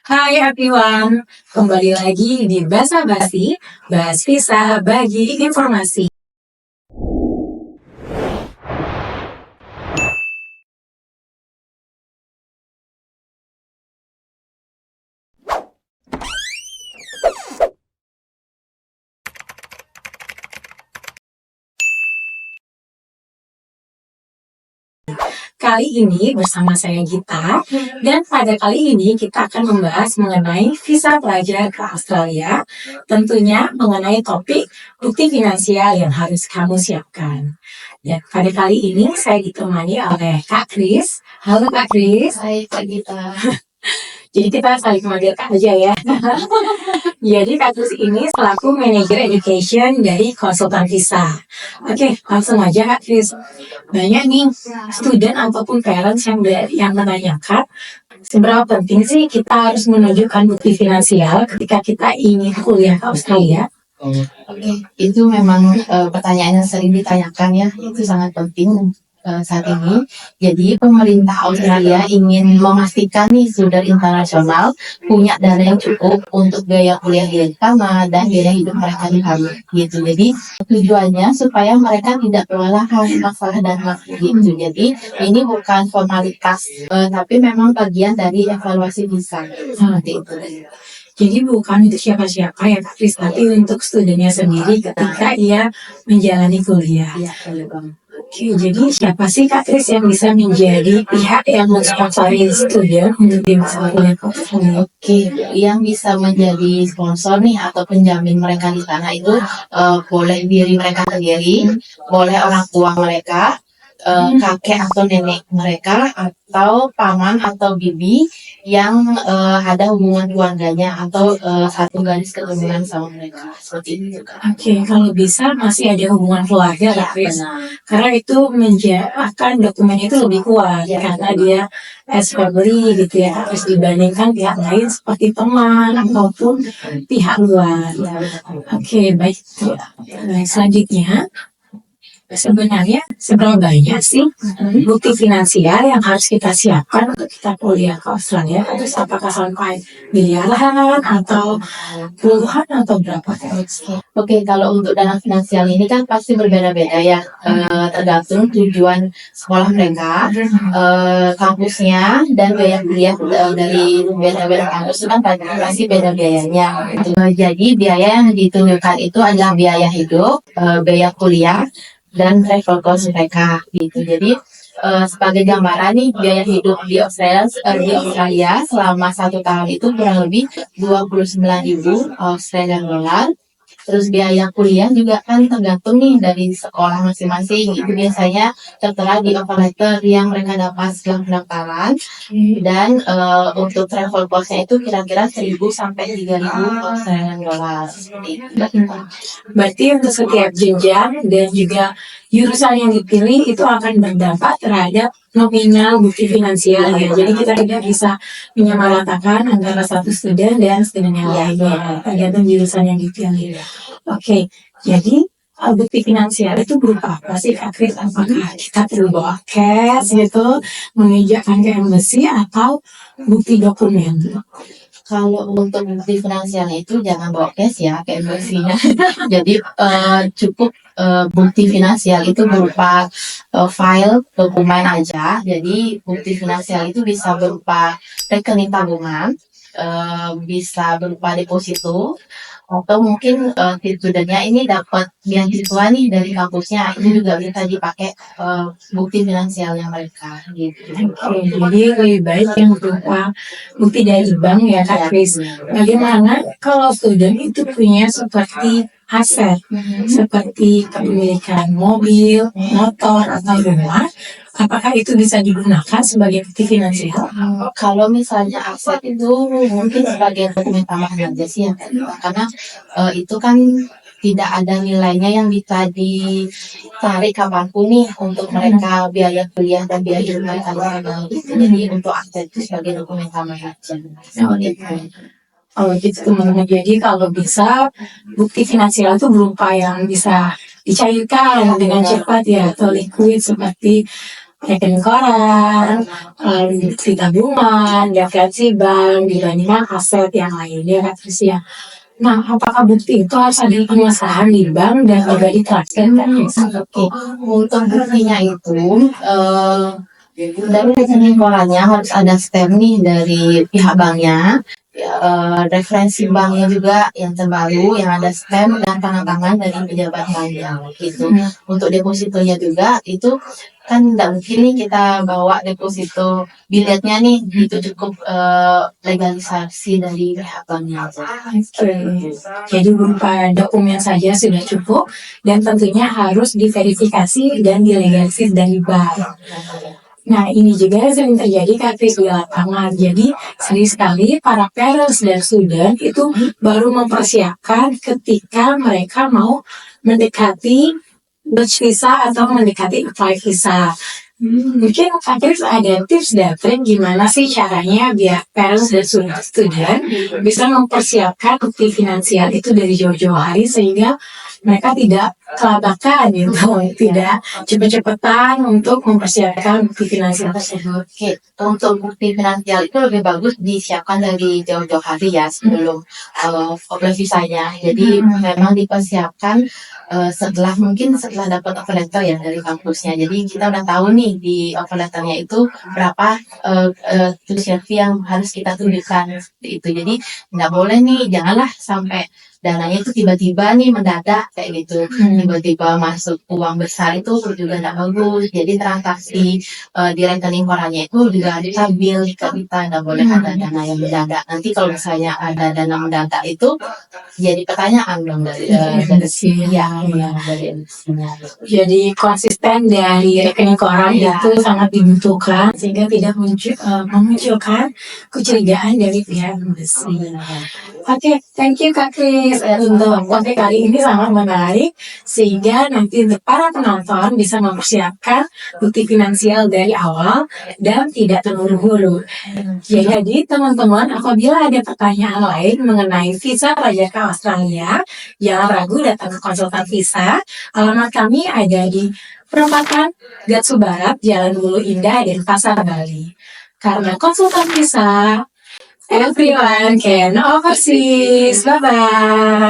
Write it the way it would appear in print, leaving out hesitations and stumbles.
Hai everyone, kembali lagi di Basa Basi, bahas visa bagi informasi. Kali ini bersama saya Gita, dan pada kali ini kita akan membahas mengenai visa pelajar ke Australia, tentunya mengenai topik bukti finansial yang harus kamu siapkan. Dan pada kali ini saya ditemani oleh Kak Kris. Halo Kak Kris. Hai Kak Gita. Jadi kita saling manggil Kak aja ya. Jadi Kak Kris ini selaku manajer education dari konsultan visa. Oke, langsung aja Kak Kris. Banyak nih student ataupun parents yang menanyakan seberapa penting sih kita harus menunjukkan bukti finansial ketika kita ingin kuliah ke Australia? Oke, itu memang pertanyaan yang sering ditanyakan ya, itu sangat penting saat ini. Jadi pemerintah Australia ingin memastikan nih student internasional punya dana yang cukup untuk biaya kuliah di sana dan biaya hidup mereka di sana gitu. Jadi tujuannya supaya mereka tidak kewalahan masalah dana gitu. Jadi ini bukan formalitas, tapi memang bagian dari evaluasi visa seperti itu. Jadi bukan untuk siapa-siapa ya Kak Kris, tapi untuk studentnya sendiri ketika ia menjalani kuliah. Iya, betul banget. Oke, jadi siapa sih Kak Kris yang bisa menjadi pihak yang mensponsori student untuk dimasuk kuliah ke Australia? Oke, yang bisa menjadi sponsor nih atau penjamin mereka di sana itu boleh diri mereka sendiri, boleh orang tua mereka, kakek atau nenek mereka, atau paman atau bibi yang ada hubungan keluarganya atau satu garis keturunan sama mereka seperti itu. Oke, kalau bisa masih ada hubungan keluarga Kak Kris. Benar. Karena itu akan dokumen itu lebih kuat karena dia as family gitu ya, harus dibandingkan pihak lain seperti teman ataupun pihak luar. Oke, baik. Baik, selanjutnya sebenarnya seberapa banyak sih bukti finansial yang harus kita siapkan untuk kita kuliah ke Australia? Terus apakah sampai miliaran atau puluhan atau berapa? Oke, kalau untuk dana finansial ini kan pasti berbeda-beda ya, tergantung tujuan sekolah mereka, kampusnya, dan biaya kuliah dari beda-beda kampus itu kan pasti beda biayanya. Jadi biaya yang ditunjukkan itu adalah biaya hidup, biaya kuliah, dan travel cost mereka gitu. Jadi sebagai gambaran nih, biaya hidup di Australia selama 1 tahun itu kurang lebih 29.000 Australian dollar. Terus biaya kuliah juga kan tergantung nih dari sekolah masing-masing. Itu biasanya tertera di offer letter yang mereka dapat setelah pendaftaran. Dan untuk travel cost-nya itu kira-kira 1.000 sampai 3.000 Australian dollar. Berarti untuk setiap jenjang dan juga jurusan yang dipilih itu akan berdampak terhadap nominal bukti finansial ya. Jadi kita tidak bisa menyamaratakan antara satu student dan student yang lainnya, tergantung jurusan yang dipilih. Oke, jadi bukti finansial itu berupa apa sih Kak Kris? Apakah kita perlu bawa cash gitu, menunjukkan ke embassy, atau bukti dokumen? Kalau untuk bukti finansialnya itu jangan bawa cash ya ke embassy-nya. Jadi cukup bukti finansial itu berupa file dokumen aja. Jadi bukti finansial itu bisa berupa rekening tabungan, bisa berupa deposito, atau mungkin studentnya ini dapat beasiswa nih dari kampusnya, itu juga bisa dipakai bukti finansialnya mereka gitu. Oke, jadi lebih baik yang berupa bukti dari bank ya Kak Kris. Bagaimana kalau student itu punya seperti aset, seperti kepemilikan mobil, motor, atau rumah, apakah itu bisa digunakan sebagai bukti finansial? Kalau misalnya aset itu mungkin sebagai dokumen tambahan aja sih ya, karena itu kan tidak ada nilainya yang bisa ditarik kapanpun nih untuk mereka biaya kuliah dan biaya hidup mereka di sana. Jadi untuk aset itu sebagai dokumen tambahan aja. Oh gitu teman-teman. Jadi kalau bisa bukti finansial itu berupa yang bisa dicairkan dengan cepat ya, atau liquid seperti rekening koran, bukti tabungan, referensi bank dibandingkan aset yang lainnya Kak Trisya. Nah, apakah bukti itu harus ada pengesahan di bank dan juga ditraktir Kak Trisya? Oke, untuk buktinya itu dari rekening korannya harus ada stamp nih dari pihak banknya, referensi banknya juga yang terbaru yang ada stamp dan tanda tangan dari pejabat banknya gitu. Untuk depositonya juga itu kan tidak mungkin nih kita bawa deposito biletnya nih, itu cukup legalisasi dari pihak banknya aja. Oke, jadi berupa dokumen saja sudah cukup dan tentunya harus diverifikasi dan dilegalisir dari bank. Nah, ini juga sering terjadi Kak Kris di lapangan. Jadi, sering sekali para parents dan student itu baru mempersiapkan ketika mereka mau mendekati Dutch visa atau mendekati apply visa. Mungkin Kak Kris ada tips dan trik gimana sih caranya biar parents dan student bisa mempersiapkan bukti finansial itu dari jauh-jauh hari sehingga mereka tidak kelabakan gitu, tidak cepet-cepetan untuk mempersiapkan bukti finansial tersebut. Oke, untuk bukti finansial itu lebih bagus disiapkan dari jauh-jauh hari ya sebelum apply visanya. Jadi memang dipersiapkan setelah dapat offer letter ya dari kampusnya. Jadi kita udah tahu nih di offer letternya itu berapa tuition fee yang harus kita tunjukkan itu. Jadi nggak boleh nih, janganlah sampai dananya itu tiba-tiba nih mendadak kayak gitu, tiba-tiba masuk uang besar itu juga nggak bagus. Jadi transaksi di rekening korannya itu juga harus stabil jika kita nggak boleh ada dana yang mendadak. Nanti kalau misalnya ada dana mendadak itu jadi pertanyaan dong dari emisinya. Jadi konsisten dari rekening koran itu sangat dibutuhkan sehingga tidak memunculkan kecurigaan dari pihak emisi. Oke, thank you Kak Kris untuk konten kali ini sangat menarik sehingga nanti untuk para penonton bisa mempersiapkan bukti finansial dari awal dan tidak terburu-buru. Jadi teman-teman, apabila ada pertanyaan lain mengenai visa pelajar ke Australia, jangan ragu datang ke konsultan visa. Alamat kami ada di perempatan Gatsu Barat, Jalan Bulu Indah, Denpasar, Bali. Karena konsultan visa, everyone can overseas. Bye-bye.